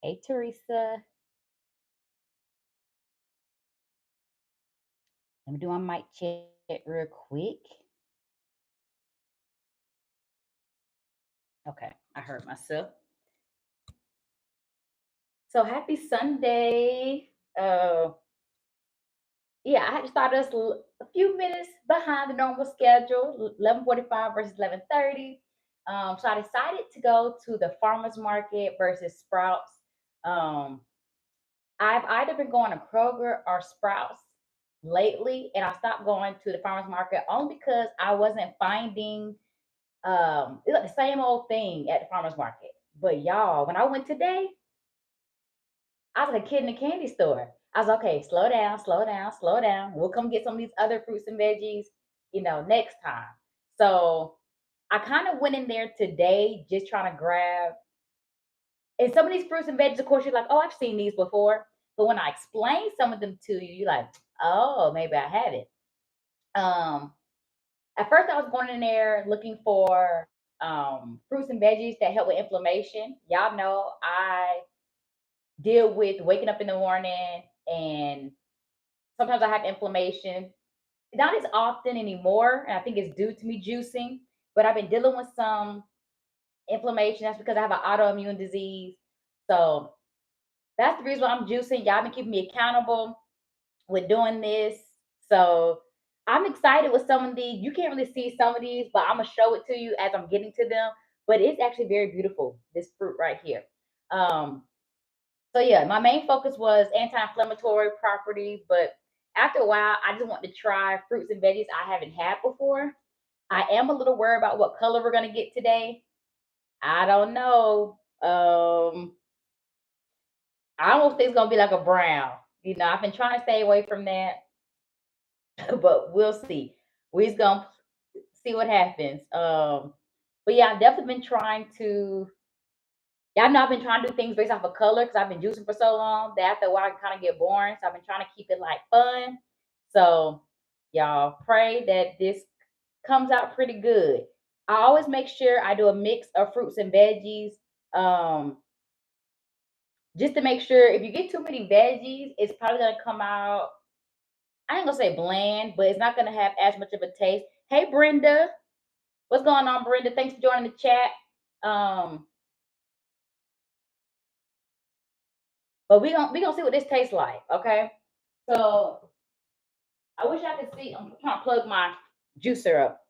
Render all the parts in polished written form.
Hey, Teresa. Let me do my mic check real quick. Okay, I heard myself. So happy Sunday. Yeah, I just started us a few minutes behind the normal schedule, 11:45 versus 11:30. So I decided to go to the farmers market versus Sprouts. Um, I've either been going to Kroger or Sprouts lately, and I stopped going to the farmers market only because I wasn't finding it's like the same old thing at the farmers market. But y'all, when I went today, I was like a kid in a candy store. I was okay, slow down, slow down, slow down. We'll come get some of these other fruits and veggies, next time. So I kind of went in there today just trying to grab. And some of these fruits and veggies, of course, you're like, oh, I've seen these before. But when I explain some of them to you, you're like, oh, maybe I haven't. Um, at first, I was going in there looking for fruits and veggies that help with inflammation. Y'all know I deal with waking up in the morning and sometimes I have inflammation. Not as often anymore, and I think it's due to me juicing, but I've been dealing with some inflammation. That's because I have an autoimmune disease. So that's the reason why I'm juicing. Y'all been keeping me accountable with doing this. So I'm excited with some of these. You can't really see some of these, but I'm gonna show it to you as I'm getting to them. But it's actually very beautiful, this fruit right here. Um, so yeah, my main focus was anti-inflammatory properties, but after a while, I just want to try fruits and veggies I haven't had before. I am a little worried about what color we're gonna get today. I don't know. I almost think it's gonna be like a brown. I've been trying to stay away from that, but we'll see. We're just gonna see what happens. But yeah, I've definitely been trying to. Y'all know I've been trying to do things based off of color because I've been juicing for so long that after a while it kind of get boring. So I've been trying to keep it like fun. So y'all pray that this comes out pretty good. I always make sure I do a mix of fruits and veggies. Um, just to make sure if you get too many veggies, it's probably gonna come out. I ain't gonna say bland, but it's not gonna have as much of a taste. Hey Brenda, what's going on, Brenda? Thanks for joining the chat. Um, but we gonna see what this tastes like, okay? So I wish I could see. I'm trying to plug my juicer up.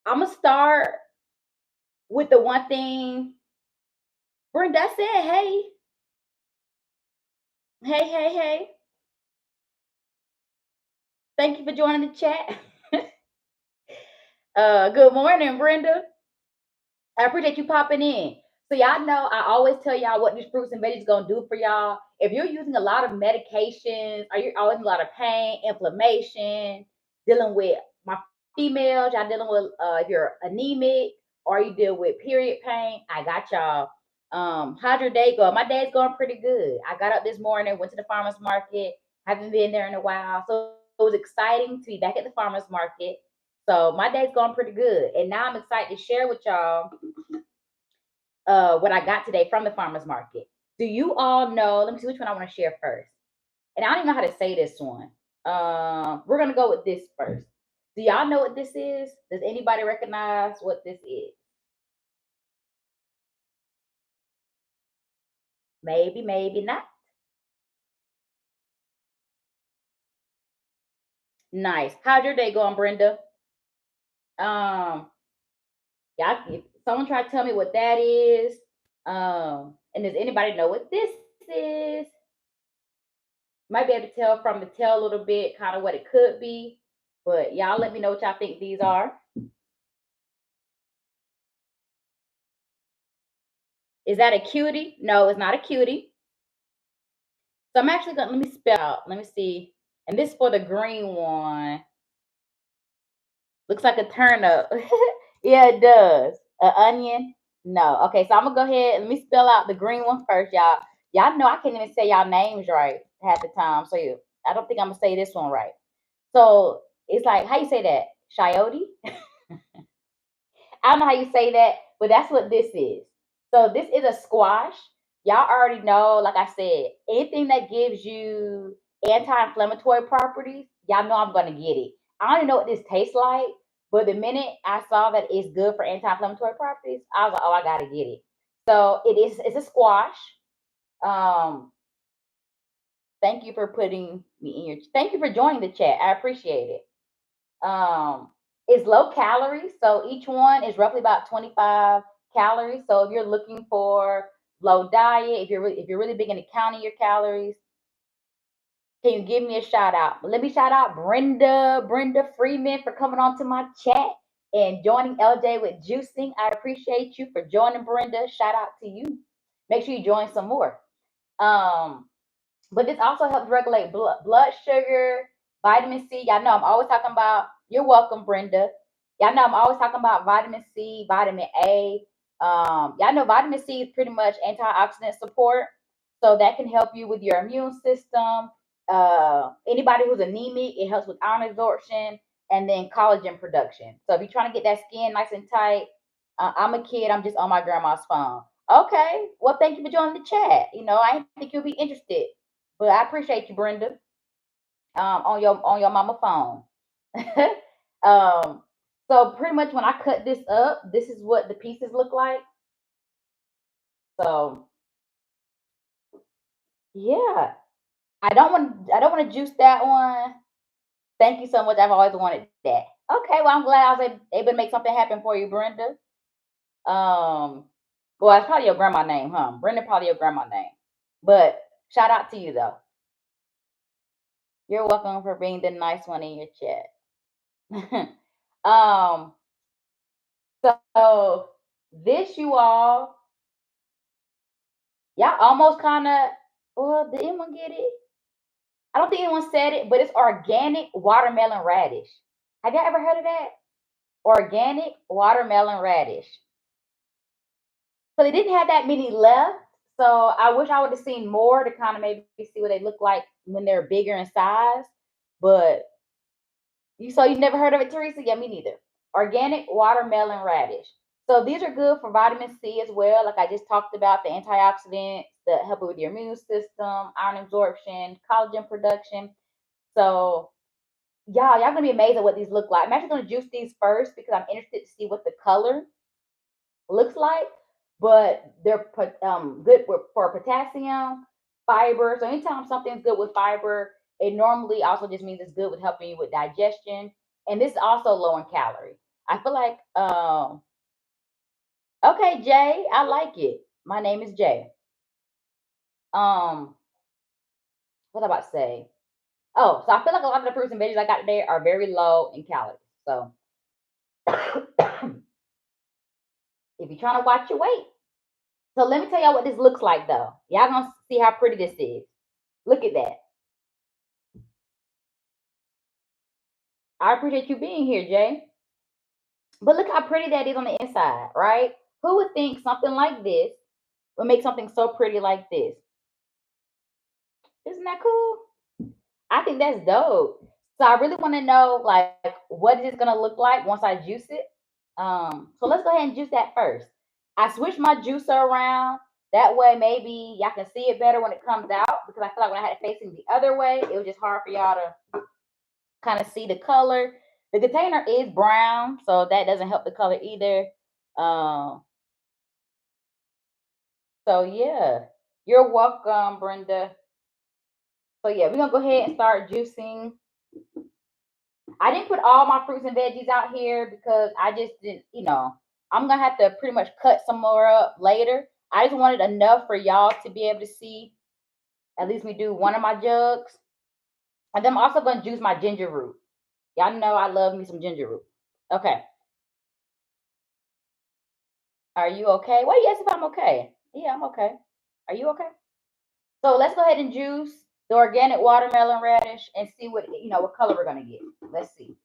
I'm gonna start with the one thing. Brenda said, "Hey, hey, hey, hey! Thank you for joining the chat. Good morning, Brenda. I appreciate you popping in. So y'all know I always tell y'all what these fruits and veggies gonna do for y'all. If you're using a lot of medications, or you're always in a lot of pain, inflammation, dealing with my females, y'all dealing with if you're anemic or you deal with period pain, I got y'all. How's your day going? My day's going pretty good. I got up this morning, went to the farmers market, haven't been there in a while. So it was exciting to be back at the farmers market. So my day's going pretty good. And now I'm excited to share with y'all what I got today from the farmers market. Do you all know? Let me see which one I want to share first. And I don't even know how to say this one. We're gonna go with this first. Do y'all know what this is? Does anybody recognize what this is? Maybe, maybe not. Nice. How's your day going, Brenda? Um, y'all, if someone try to tell me what that is. And does anybody know what this is? Might be able to tell from the tail a little bit, kind of what it could be. But y'all let me know what y'all think these are. Is that a cutie? No, it's not a cutie. So I'm actually gonna let me spell out. Let me see. And this for the green one. Looks like a turnip. Yeah, it does. An onion. No. Okay, so I'm gonna go ahead and let me spell out the green one first, y'all. Y'all know I can't even say y'all names right half the time. So I don't think I'm gonna say this one right. So it's like how you say that? Coyote? I don't know how you say that, but that's what this is. So this is a squash. y'all already know, like I said, anything that gives you anti-inflammatory properties, y'all know I'm gonna get it. I don't even know what this tastes like, but the minute I saw that it's good for anti-inflammatory properties, I was like, oh, I gotta get it. So it's a squash. Um, thank you for putting me in your thank you for joining the chat. I appreciate it. It's low calories, so each one is roughly about 25 calories. So if you're looking for low diet, if you're really big into counting your calories, can you give me a shout out? Let me shout out Brenda Freeman for coming on to my chat and joining LJ with juicing. I appreciate you for joining, Brenda. Shout out to you. Make sure you join some more. Um, but this also helps regulate blood sugar, vitamin C. Y'all know I'm always talking about, you're welcome, Brenda. Y'all know I'm always talking about vitamin C, vitamin A. Y'all know vitamin C is pretty much antioxidant support. So that can help you with your immune system. Anybody who's anemic, it helps with iron absorption and then collagen production. So if you're trying to get that skin nice and tight, I'm a kid, I'm just on my grandma's phone. Okay, well, thank you for joining the chat. I didn't think you'll be interested. But I appreciate you, Brenda, on your mama phone. um, so pretty much when I cut this up, this is what the pieces look like. So yeah, I don't want to juice that one. Thank you so much. I've always wanted that. Okay, well I'm glad I was able to make something happen for you, Brenda. Well, it's probably your grandma name, huh? Brenda, probably your grandma name. But shout out to you though. You're welcome for being the nice one in your chat. um, So this you y'all almost kind of, well, did anyone get it? I don't think anyone said it, but it's organic watermelon radish. Have y'all ever heard of that? Organic watermelon radish. So they didn't have that many left. So I wish I would have seen more to kind of maybe see what they look like when they're bigger in size. But you never heard of it, Teresa? Yeah, me neither. Organic watermelon radish. So these are good for vitamin C as well. Like I just talked about, the antioxidants that help with your immune system, iron absorption, collagen production. So y'all gonna be amazed at what these look like. I'm actually gonna juice these first because I'm interested to see what the color looks like. But they're good for potassium, fiber. So anytime something's good with fiber, it normally also just means it's good with helping you with digestion. And this is also low in calorie. I feel like, okay, Jay, I like it. My name is Jay. Um, what am I about to say? Oh, so I feel like a lot of the fruits and veggies I got today are very low in calories. So if you're trying to watch your weight, so let me tell y'all what this looks like though. Y'all gonna see how pretty this is. Look at that. I appreciate you being here, Jay. But look how pretty that is on the inside, right? Who would think something like this would make something so pretty like this? Isn't that cool? I think that's dope. So I really want to know like what is it gonna look like once I juice it. So let's go ahead and juice that first. I switched my juicer around. That way maybe y'all can see it better when it comes out because I feel like when I had it facing the other way, it was just hard for y'all to kind of see the color. The container is brown, so that doesn't help the color either. Um, so yeah, you're welcome, Brenda. So yeah, we're gonna go ahead and start juicing. I didn't put all my fruits and veggies out here because I just didn't. I'm gonna have to pretty much cut some more up later. I just wanted enough for y'all to be able to see. At least we do one of my jugs. And then I'm also gonna juice my ginger root. Y'all know I love me some ginger root. Okay. Are you okay? Well, yes, if I'm okay. Yeah, I'm okay. Are you okay? So let's go ahead and juice the organic watermelon radish and see what color we're gonna get. Let's see.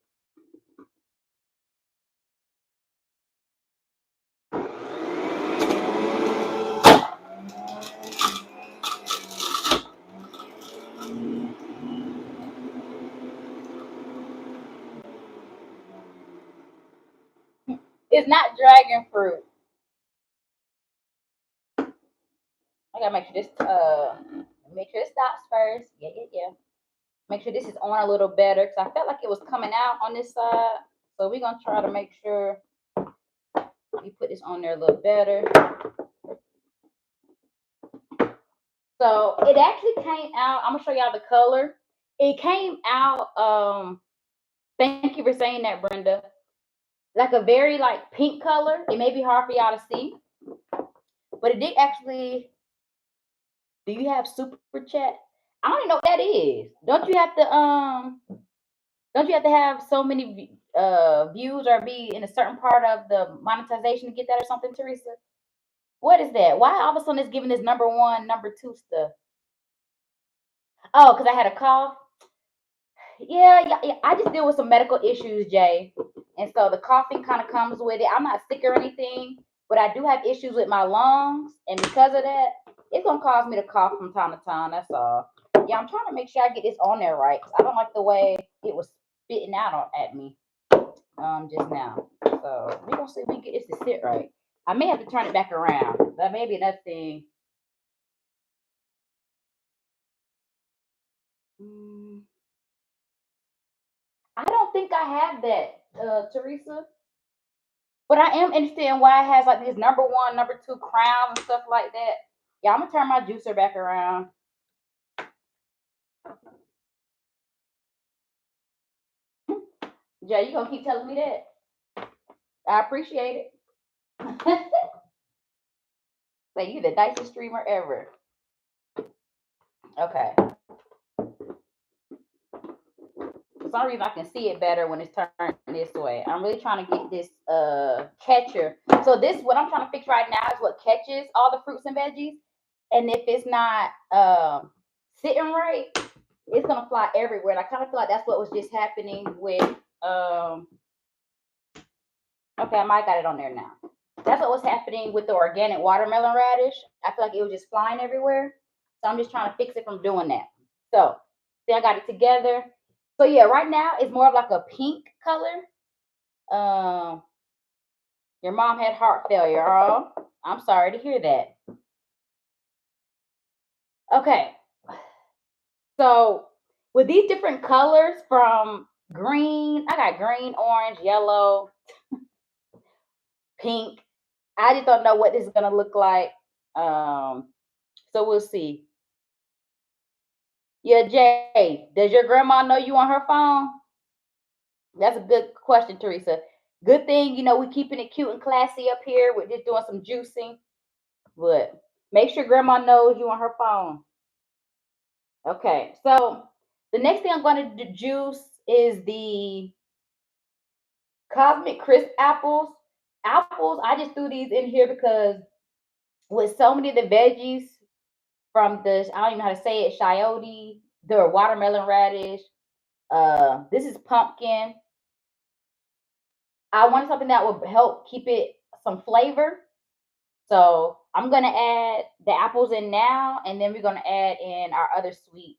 It's not dragon fruit. I gotta make sure it stops first. Yeah, yeah, yeah. Make sure this is on a little better because I felt like it was coming out on this side. So we're gonna try to make sure we put this on there a little better. So it actually came out. I'm gonna show y'all the color. It came out. Thank you for saying that, Brenda. Like a very like pink color. It may be hard for y'all to see, but it did actually. Do you have super chat? I don't even know what that is. Don't you have to have so many views or be in a certain part of the monetization to get that or something, Teresa? What is that? Why all of a sudden it's giving this number one, number two stuff? Oh, because I had a cough. Yeah, yeah, yeah. I just deal with some medical issues, Jay. And so the coughing kind of comes with it. I'm not sick or anything, but I do have issues with my lungs. And because of that, it's going to cause me to cough from time to time. That's all. Yeah, I'm trying to make sure I get this on there right. 'Cause I don't like the way it was spitting out at me just now. So we're going to see if we can get this to sit right. I may have to turn it back around. That may be another thing. I don't think I have that, Teresa. But I am interested in why it has like these number one, number two crowns and stuff like that. Yeah, I'm gonna turn my juicer back around. Jay, you gonna keep telling me that? I appreciate it. Like you the nicest streamer ever. Okay. For some reason I can see it better when it's turned this way. I'm really trying to get this catcher. So this what I'm trying to fix right now is what catches all the fruits and veggies. And if it's not sitting right, it's gonna fly everywhere. And I kind of feel like that's what was just happening with okay, I might got it on there now. That's what was happening with the organic watermelon radish. I feel like it was just flying everywhere. So I'm just trying to fix it from doing that. So see, I got it together. So yeah, right now it's more of like a pink color. Your mom had heart failure. Oh, I'm sorry to hear that. Okay. So with these different colors from green, I got green, orange, yellow, pink. I just don't know what this is gonna look like. So we'll see. Yeah, Jay, does your grandma know you on her phone? That's a good question, Teresa. Good thing, we keeping it cute and classy up here. We're just doing some juicing. But make sure grandma knows you on her phone. Okay, so the next thing I'm going to juice is the Cosmic Crisp apples. Apples, I just threw these in here because with so many of the veggies from the, I don't even know how to say it, chayote, the watermelon radish, this is pumpkin. I wanted something that would help keep it some flavor. So I'm gonna add the apples in now, and then we're gonna add in our other sweet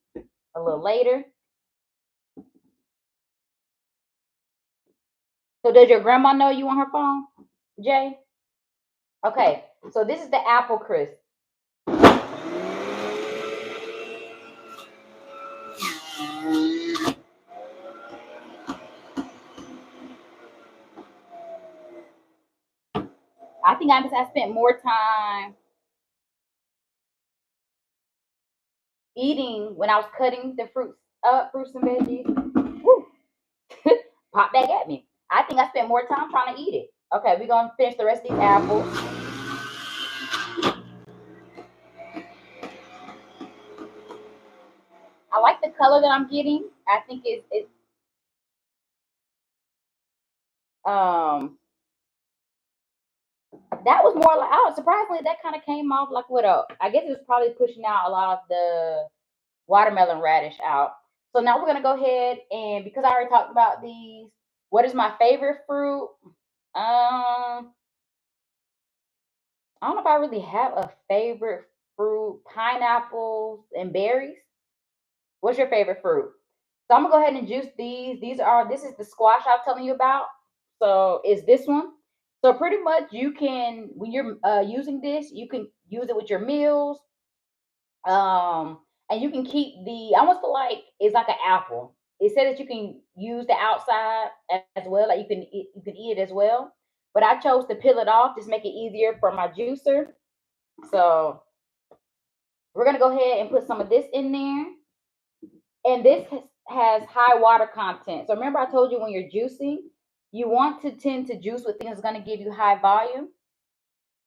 a little later. So does your grandma know you on her phone, Jay? Okay, so this is the apple crisp. I think I spent more time eating when I was cutting the fruits and veggies. Woo. Pop back at me. I think I spent more time trying to eat it. Okay, we're gonna finish the rest of these apples. I like the color that I'm getting. I think it's um that was more like, oh, surprisingly that kind of came off like what a, I guess it was probably pushing out a lot of the watermelon radish out. So now we're gonna go ahead and because I already talked about these, what is my favorite fruit? I don't know if I really have a favorite fruit. Pineapples and berries. What's your favorite fruit? So I'm gonna go ahead and juice these. This is the squash I was telling you about. So it's this one. So pretty much you can when you're using this, you can use it with your meals. And you can keep I almost feel like it's like an apple. It said that you can use the outside as well, like you can eat it as well. But I chose to peel it off, just make it easier for my juicer. So we're gonna go ahead and put some of this in there. And this has high water content. So remember I told you when you're juicing, you want to tend to juice with things that's gonna give you high volume.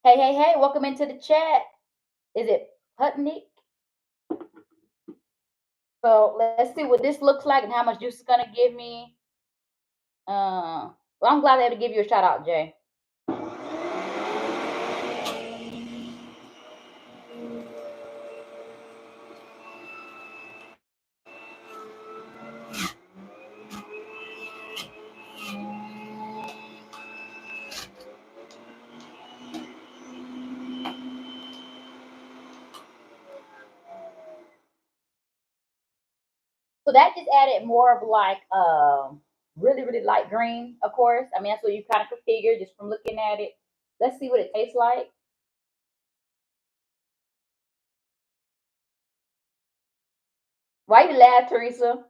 Hey, hey, hey, welcome into the chat. Is it Putnik? So let's see what this looks like and how much juice it's gonna give me. Well, I'm glad I had to give you a shout out, Jay. So that just added more of like really, really light green, of course. I mean, that's what you kind of could figure just from looking at it. Let's see what it tastes like. Why you laugh, Teresa?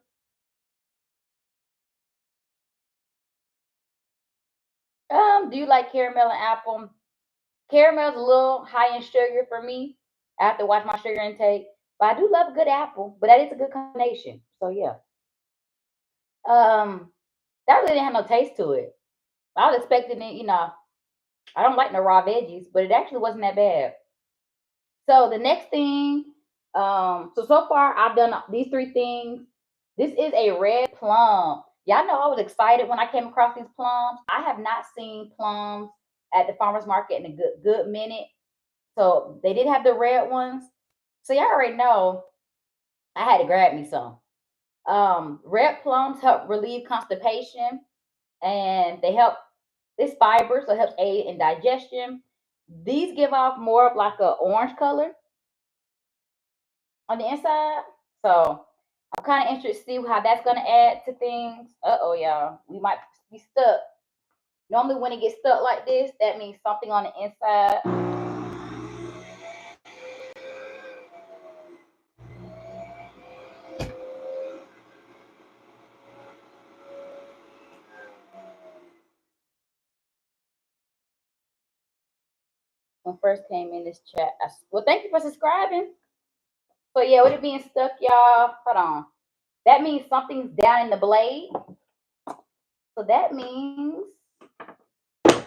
Do you like caramel and apple? Caramel's a little high in sugar for me. I have to watch my sugar intake. But I do love a good apple, but that is a good combination. So yeah. Um, that really didn't have no taste to it. I was expecting it, I don't like no raw veggies, but it actually wasn't that bad. So the next thing, so far I've done these three things. This is a red plum. Y'all know I was excited when I came across these plums. I have not seen plums at the farmers market in a good minute. So they did have the red ones. So y'all already know I had to grab me some. Red plums help relieve constipation and they help this fiber, so it helps aid in digestion. These give off more of like a orange color on the inside. So I'm kind of interested to see how that's gonna add to things. Uh-oh, y'all. We might be stuck. Normally when it gets stuck like this, that means something on the inside. When first came in this chat. Well, thank you for subscribing. So yeah, with it being stuck, y'all, hold on. That means something's down in the blade. So that means, I'm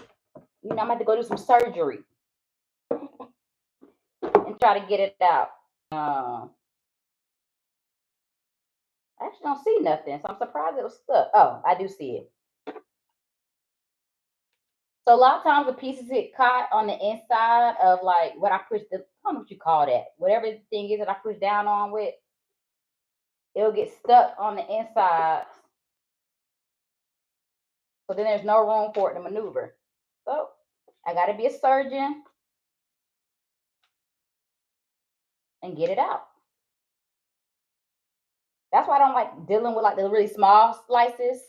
gonna have to go do some surgery and try to get it out. I actually don't see nothing, so I'm surprised it was stuck. Oh, I do see it. So a lot of times the pieces get caught on the inside of like what I pushed I don't know what you call that. Whatever the thing is that I push down on with, it'll get stuck on the inside. So then there's no room for it to maneuver. So I gotta be a surgeon and get it out. That's why I don't like dealing with like the really small slices.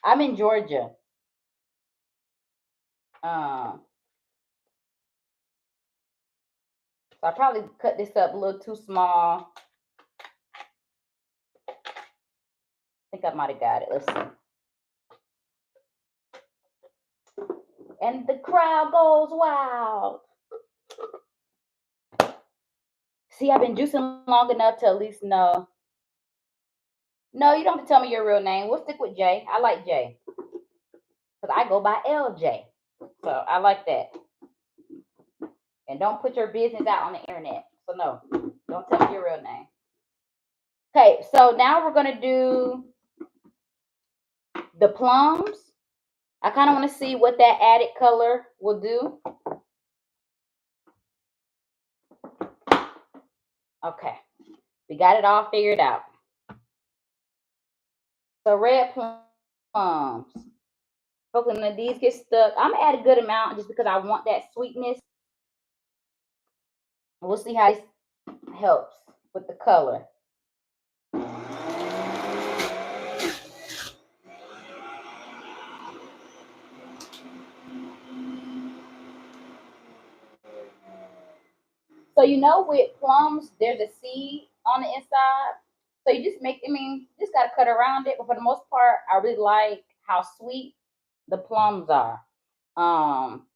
I'm in Georgia. So I probably cut this up a little too small. I think I might have got it. Let's see. And the crowd goes wild. See, I've been juicing long enough to at least know. No, you don't have to tell me your real name. We'll stick with Jay. I like Jay. Because I go by LJ. So I like that. And don't put your business out on the internet. So no, don't tell me your real name. Okay, so now we're going to do the plums. I kind of want to see what that added color will do. Okay, we got it all figured out. So red plums. Hopefully none of these get stuck. I'm gonna add a good amount just because I want that sweetness. We'll see how this helps with the color. So with plums, there's a seed on the inside. So you just make, I mean, you just gotta cut around it. But for the most part, I really like how sweet the plums are. Um,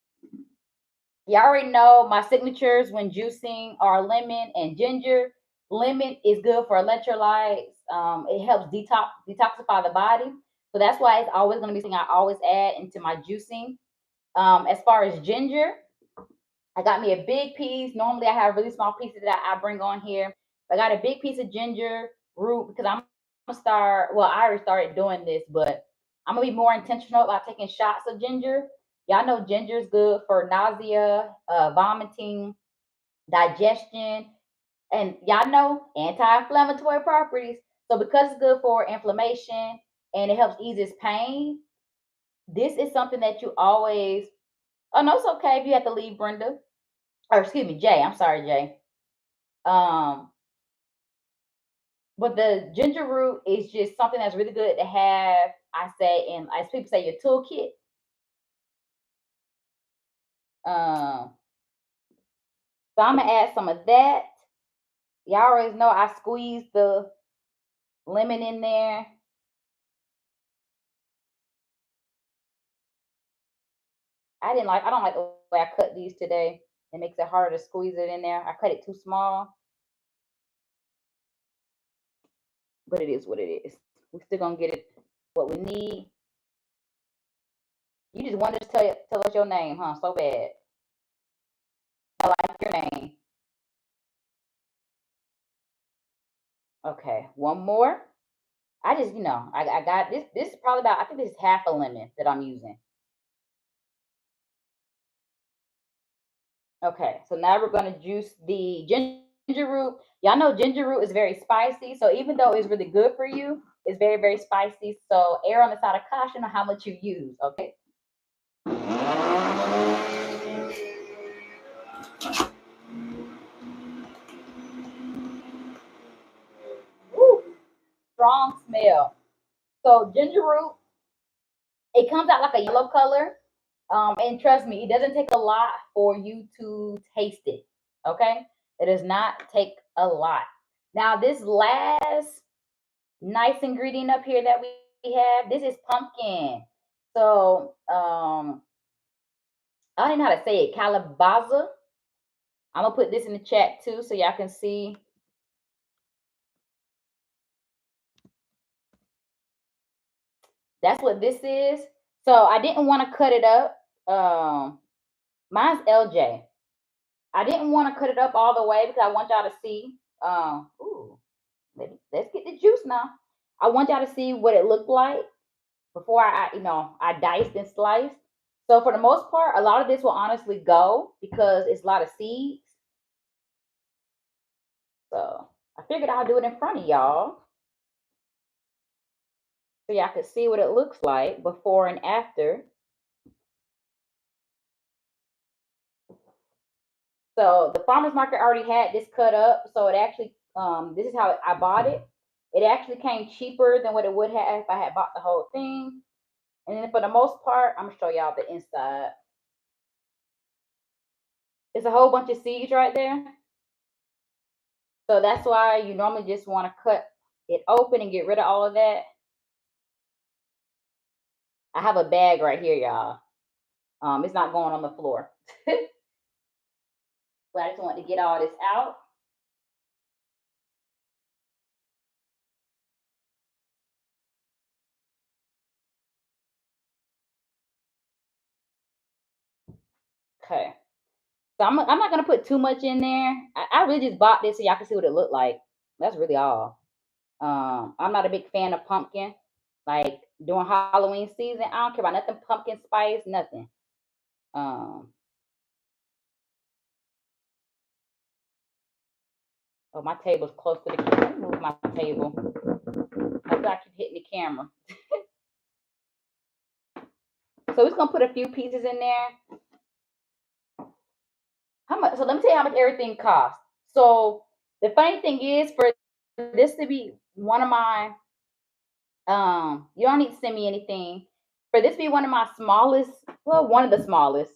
you already know my signatures when juicing are lemon and ginger. Lemon is good for electrolytes. It helps detoxify the body. So that's why it's always going to be something I always add into my juicing. As far as ginger, I got me a big piece. Normally, I have really small pieces that I bring on here. I got a big piece of ginger root because I'm gonna start. Well, I already started doing this, but I'm gonna be more intentional about taking shots of ginger. Y'all know ginger is good for nausea, vomiting, digestion, and y'all know anti-inflammatory properties. So because it's good for inflammation and it helps ease its pain, this is something that you always. Oh no, it's okay if you have to leave, Brenda, or excuse me, Jay. I'm sorry, Jay. Um, but the ginger root is just something that's really good to have. I say, and as people say, your toolkit. Um, so I'm gonna add some of that. Y'all always know I squeeze the lemon in there. I don't like the way I cut these today. It makes it harder to squeeze it in there. I cut it too small, but it is what it is. We're still gonna get it what we need. You just wanted to tell us your name, huh? So bad. I like your name. Okay, one more. I just, I got this. This is probably about, I think this is half a lemon that I'm using. Okay, so now we're going to juice the ginger root. Y'all know ginger root is very spicy. So even though it's really good for you, it's very, very spicy. So err on the side of caution on how much you use. Okay. Woo, strong smell. So ginger root, it comes out like a yellow color. And trust me, it doesn't take a lot for you to taste it. Okay, it does not take a lot. Now, this last nice ingredient up here that we have, this is pumpkin. So, I don't know how to say it. Calabaza. I'm gonna put this in the chat too, so y'all can see. That's what this is. So I didn't want to cut it up. Mine's LJ. I didn't want to cut it up all the way because I want y'all to see. Ooh, let's get the juice now. I want y'all to see what it looked like before I diced and sliced. So for the most part, a lot of this will honestly go because it's a lot of seeds. So I figured I'll do it in front of y'all so y'all can see what it looks like before and after. So the farmer's market already had this cut up. So it actually, this is how I bought it. It actually came cheaper than what it would have if I had bought the whole thing. And then for the most part, I'm gonna show y'all the inside. It's a whole bunch of seeds right there. So that's why you normally just want to cut it open and get rid of all of that. I have a bag right here, y'all. It's not going on the floor. But I just want to get all this out. Okay. So I'm not gonna put too much in there. I really just bought this so y'all can see what it looked like. That's really all. I'm not a big fan of pumpkin. Like during Halloween season, I don't care about nothing pumpkin spice, nothing. Um, oh, my table's close to the camera. Let me move my table. I feel like I keep hitting the camera. So we're just gonna put a few pieces in there. How much? So let me tell you how much everything costs. So the funny thing is, for this to be one of my, you don't need to send me anything. For this to be one of my smallest, well, one of the smallest.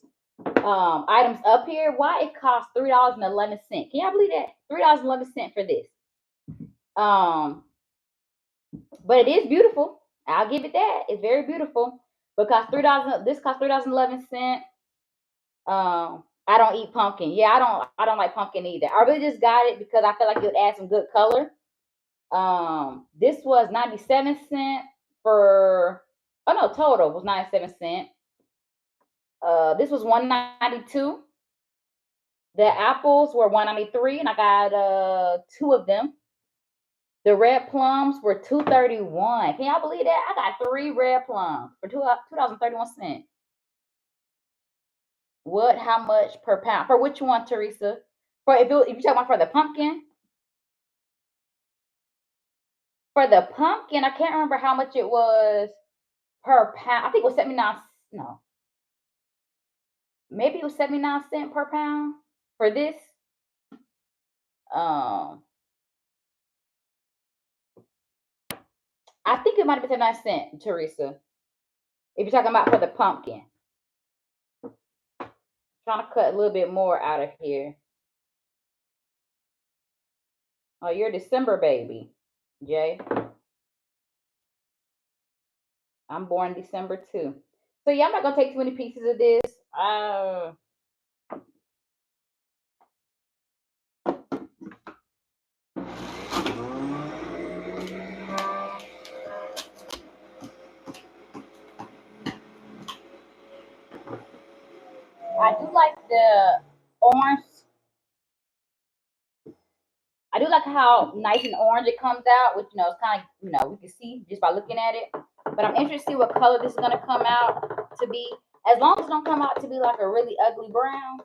items up here. Why it costs $3.11? Can y'all believe that? $3.11 for this. But it is beautiful. I'll give it that. It's very beautiful. Because $3. This costs $3.11. I don't eat pumpkin. Yeah, I don't like pumpkin either. I really just got it because I feel like it would add some good color. This was 97 cents for, oh no, total was 97 cents. This was 192. The apples were 193, and I got two of them. The red plums were 231. Can y'all believe that? I got 3 red plums for $2.31. What? How much per pound? For which one, Teresa? For if you're talking about for the pumpkin, I can't remember how much it was per pound. I think it was 79. No, maybe it was 79 cents per pound for this. Um, I think it might have been 79 cents, Teresa. If you're talking about for the pumpkin, trying to cut a little bit more out of here. Oh, you're a December baby, Jay. I'm born December too. So yeah, I'm not gonna take too many pieces of this. I do like the orange. I do like how nice and orange it comes out, which it's kind of we can see just by looking at it. But I'm interested to see what color this is gonna come out to be. As long as it don't come out to be like a really ugly brown,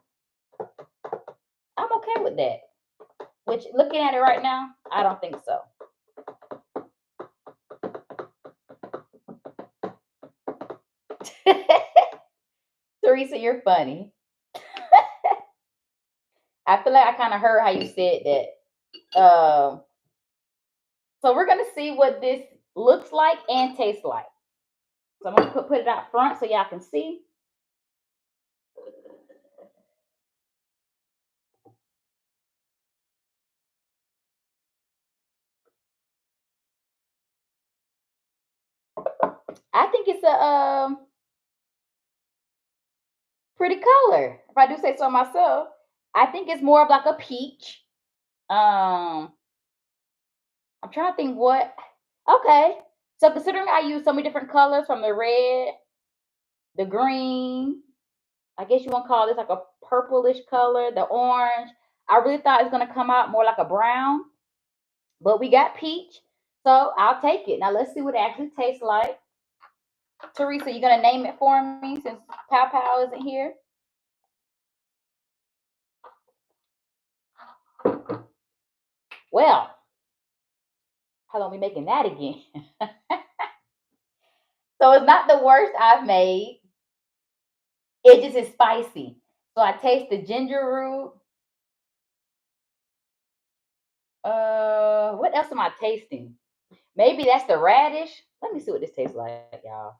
I'm okay with that. Which, looking at it right now, I don't think so. Teresa, you're funny. I feel like I kind of heard how you said that. So we're gonna see what this looks like and tastes like. So I'm gonna put it out front so y'all can see. I think it's a pretty color. If I do say so myself, I think it's more of like a peach. I'm trying to think what. Okay, so considering I use so many different colors from the red, the green, I guess you want to call this like a purplish color, the orange. I really thought it was gonna come out more like a brown, but we got peach, so I'll take it. Now let's see what it actually tastes like. Teresa, you gonna name it for me since Pow Pow isn't here? Well, how long we making that again? So it's not the worst I've made. It just is spicy. So I taste the ginger root. What else am I tasting? Maybe that's the radish. Let me see what this tastes like, y'all.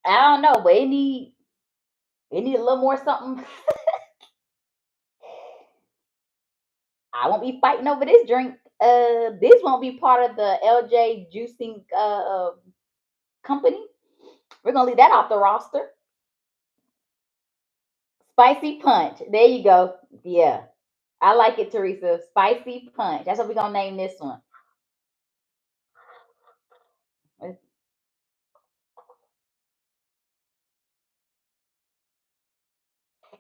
I don't know, but it need a little more something. I won't be fighting over this drink. This won't be part of the LJ juicing company. We're gonna leave that off the roster. Spicy punch. There you go. Yeah. I like it, Teresa. Spicy punch. That's what we're gonna name this one.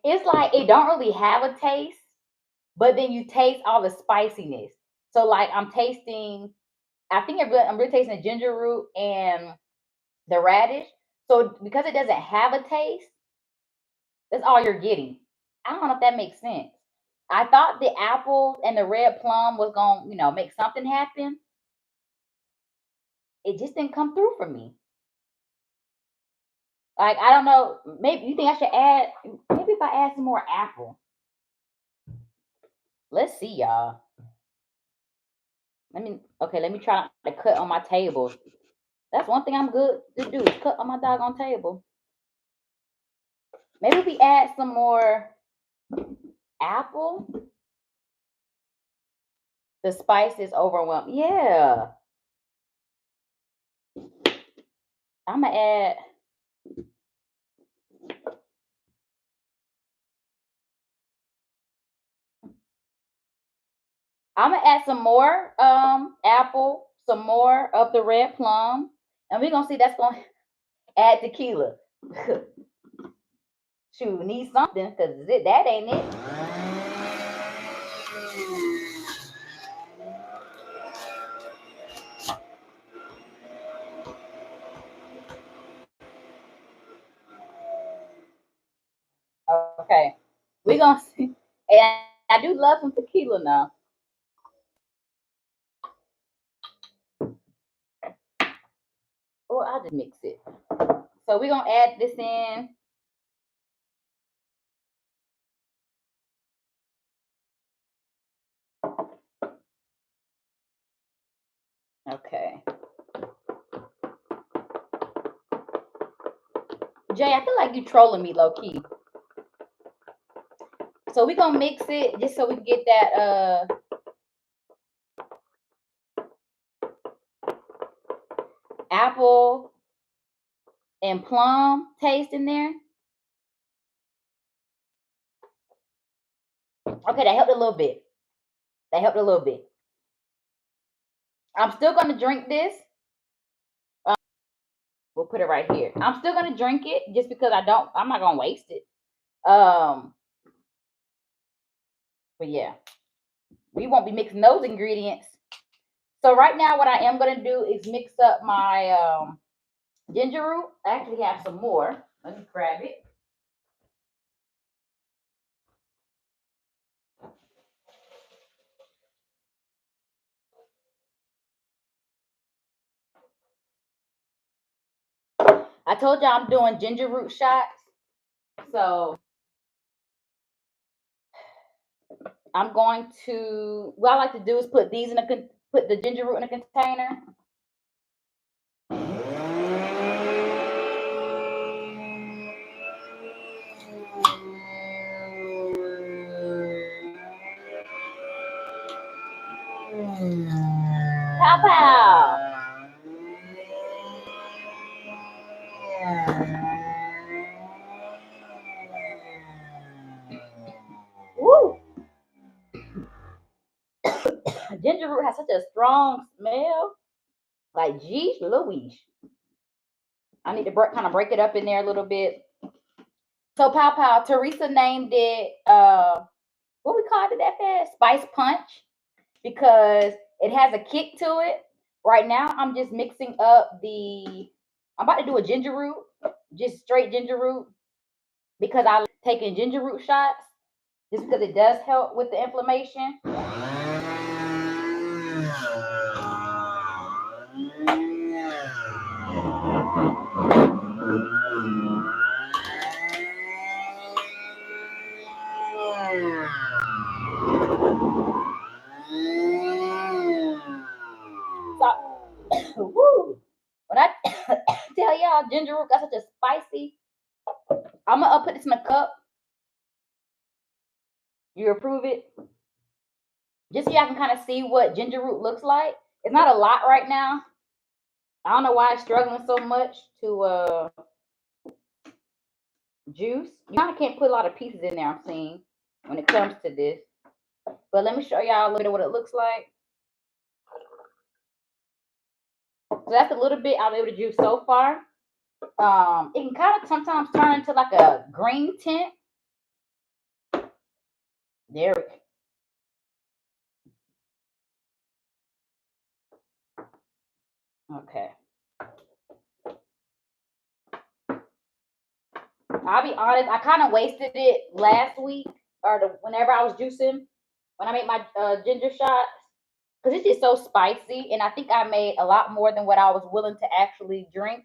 It's like it don't really have a taste, but then you taste all the spiciness. So like I'm tasting, I think I'm really tasting the ginger root and the radish. So because it doesn't have a taste, that's all you're getting. I don't know if that makes sense. I thought the apple and the red plum was gonna, make something happen. It just didn't come through for me. Like I don't know. Maybe you think I should add? Maybe if I add some more apple. Let's see, y'all. Let me try to cut on my table. That's one thing I'm good to do, is cut on my doggone table. Maybe we add some more apple. The spice is overwhelming. Yeah. I'm gonna add. I'm gonna add some more apple, some more of the red plum, and we're gonna see that's gonna add tequila. Shoot, need something because that ain't it. Okay, we're gonna see. And I do love some tequila now. Or I'll just mix it. So we're gonna add this in. Okay. Jay, I feel like you trolling me low key. So we're gonna mix it just so we can get that apple and plum taste in there. Okay, that helped a little bit. That helped a little bit. I'm still gonna drink this. We'll put it right here. I'm still gonna drink it just because I'm not gonna waste it. But yeah, we won't be mixing those ingredients. So right now, what I am gonna do is mix up my ginger root. I actually have some more. Let me grab it. I told you I'm doing ginger root shots. So I'm going to, what I like to do is put put the ginger root in a container. Pow pow. Woo! Ginger root has such a strong smell. Like, geez, Louise. I need to kind of break it up in there a little bit. So, pow pow, Teresa named it, what we called it that fast? Spice Punch, because it has a kick to it. Right now, I'm just mixing up I'm about to do a ginger root, just straight ginger root, because I like taking ginger root shots, just because it does help with the inflammation. So, woo, when I tell y'all ginger root got such a spicy, I'm gonna put this in a cup. You approve it? Just so y'all can kind of see what ginger root looks like. It's not a lot right now. I don't know why it's struggling so much to juice. You kind of can't put a lot of pieces in there, I'm seeing, when it comes to this. But let me show y'all a little bit of what it looks like. So that's a little bit I'll be able to juice so far. It can kind of sometimes turn into like a green tint. There we go. Okay. I'll be honest, I kind of wasted it last week or whenever I was juicing when I made my ginger shots, because it's just so spicy, and I think I made a lot more than what I was willing to actually drink.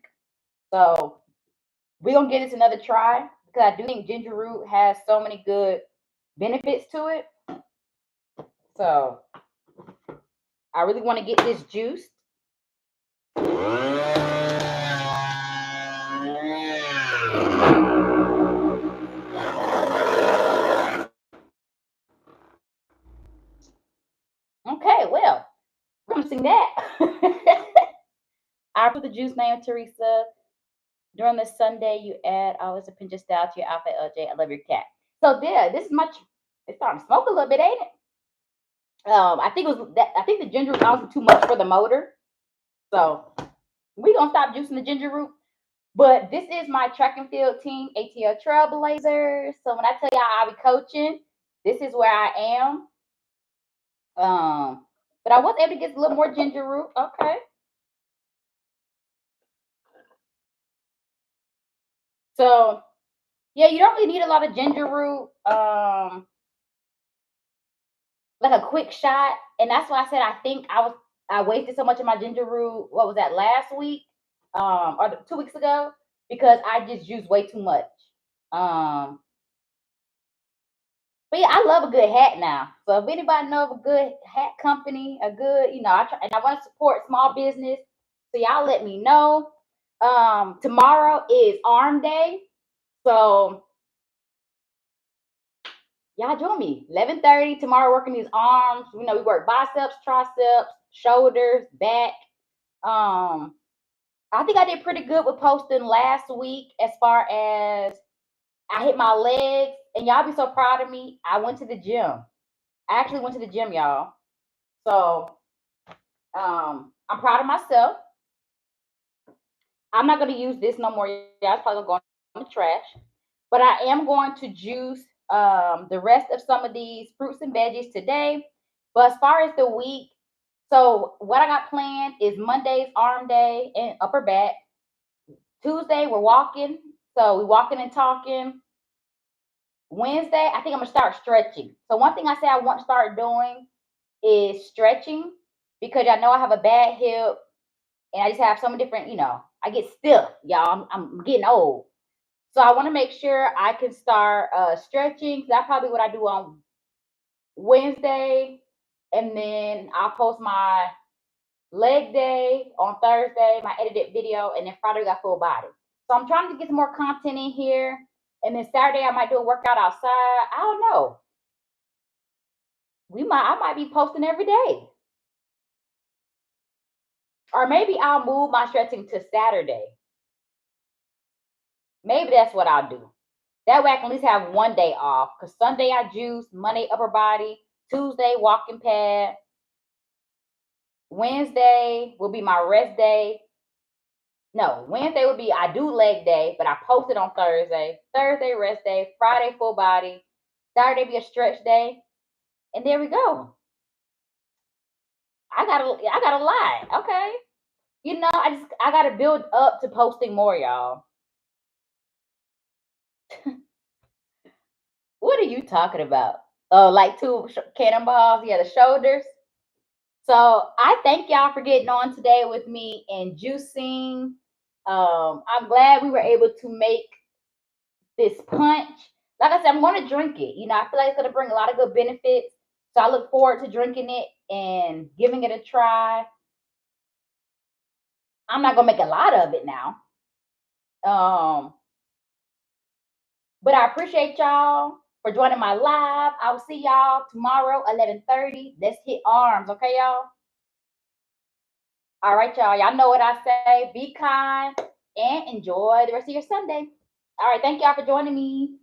So we're gonna give this another try because I do think ginger root has so many good benefits to it. So I really want to get this juiced. Okay, well, we're gonna sing that. I put the juice name, Teresa. During the Sunday, you add always a pinch of style to your outfit, LJ. I love your cat. So there, this is much. It's starting to smoke a little bit, ain't it? I think it was that. I think the ginger was also too much for the motor. So we gonna stop juicing the ginger root. But this is my track and field team, ATL Trailblazers. So when I tell y'all I'll be coaching, this is where I am. But I was able to get a little more ginger root. Okay. So yeah, you don't really need a lot of ginger root. Like a quick shot. And that's why I said I think I wasted so much of my ginger root. What was that, last week? Or 2 weeks ago? Because I just used way too much. Um but yeah, I love a good hat now. So if anybody know of a good hat company, a good, I try and I want to support small business. So y'all let me know. Tomorrow is arm day. So y'all join me. 11:30 tomorrow, working these arms. We work biceps, triceps, shoulders, back. I think I did pretty good with posting last week as far as I hit my legs, and y'all be so proud of me. I went to the gym. I actually went to the gym, y'all. So I'm proud of myself. I'm not gonna use this no more. Y'all, it's probably going in the trash. But I am going to juice the rest of some of these fruits and veggies today. But as far as the week, so what I got planned is Monday's arm day and upper back. Tuesday we're walking, so we're walking and talking. Wednesday, I think I'm gonna start stretching. So one thing I say I want to start doing is stretching because I know I have a bad hip and I just have some different, I get stiff, y'all. I'm getting old. So I want to make sure I can start stretching. That's probably what I do on Wednesday. And then I'll post my leg day on Thursday, my edited video, and then Friday we got full body. So I'm trying to get some more content in here. And then Saturday I might do a workout outside. I don't know. I might be posting every day. Or maybe I'll move my stretching to Saturday. Maybe that's what I'll do. That way I can at least have one day off. Because Sunday I juice, Monday upper body, Tuesday walking pad. Wednesday will be my rest day. No, Wednesday would be I do leg day, but I post it on Thursday. Thursday rest day. Friday full body. Saturday be a stretch day. And there we go. I got a lot. Okay. I gotta build up to posting more, y'all. What are you talking about? Oh, like two cannonballs? Yeah, the shoulders. So I thank y'all for getting on today with me and juicing. I'm glad we were able to make this punch. Like I said, I'm going to drink it. I feel like it's going to bring a lot of good benefits. So I look forward to drinking it and giving it a try. I'm not going to make a lot of it now. But I appreciate y'all for joining my live. I will see y'all tomorrow, 11:30. Let's hit arms, okay, y'all? All right, y'all. Y'all know what I say. Be kind and enjoy the rest of your Sunday. All right. Thank y'all for joining me.